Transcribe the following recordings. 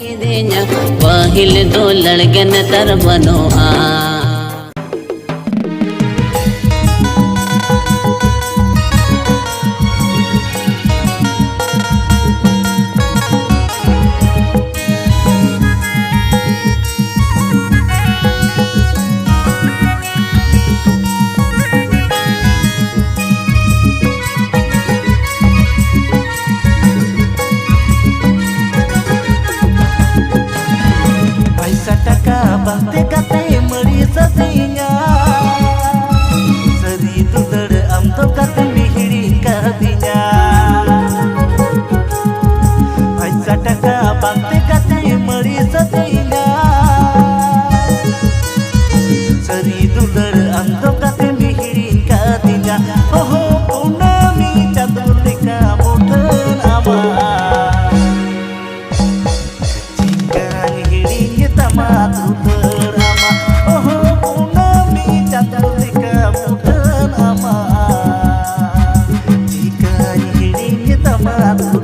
पहिल दो लड़गन तर बनोआ Bante kate meri sasinya Seri tu dad am to kate mihiri kadinya Aisa taka bante kate meri sasinya Seri tu dad am to kate mihiri kadinya Oh punami chandur leka muthan ama Kecingkan hiring tamatu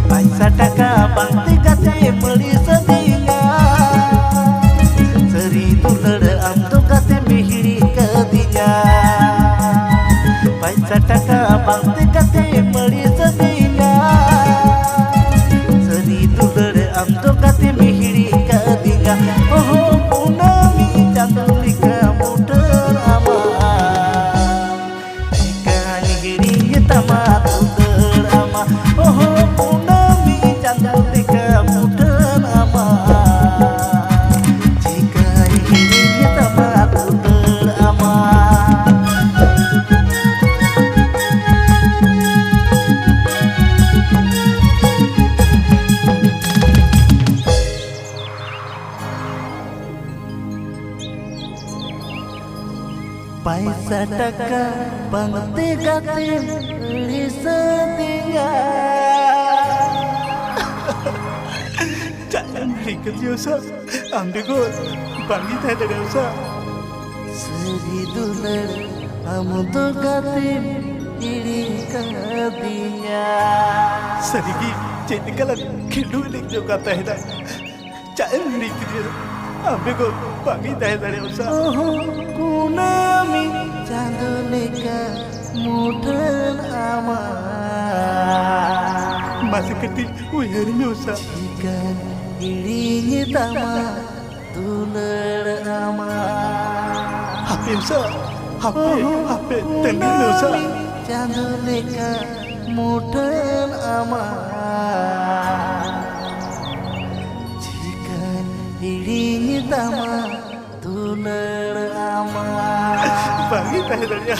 Paisa taka bante kate meri sasinya पैसा टका बनते गाते सदिया jangan rikit yosa ambigo bangi teh dari yosa seri dular amudo gate iri kadinya serigi jadi kalau kedu ini juga teh dah jangan rikit yosa ambigo bangi teh dari yosa kunami candulika mudan aman masih kecil uyarnya yosa jika iringi tama tular ama hape sa hape tenang sa candulika mudan ama jika iringi tama tular ama bagi tanya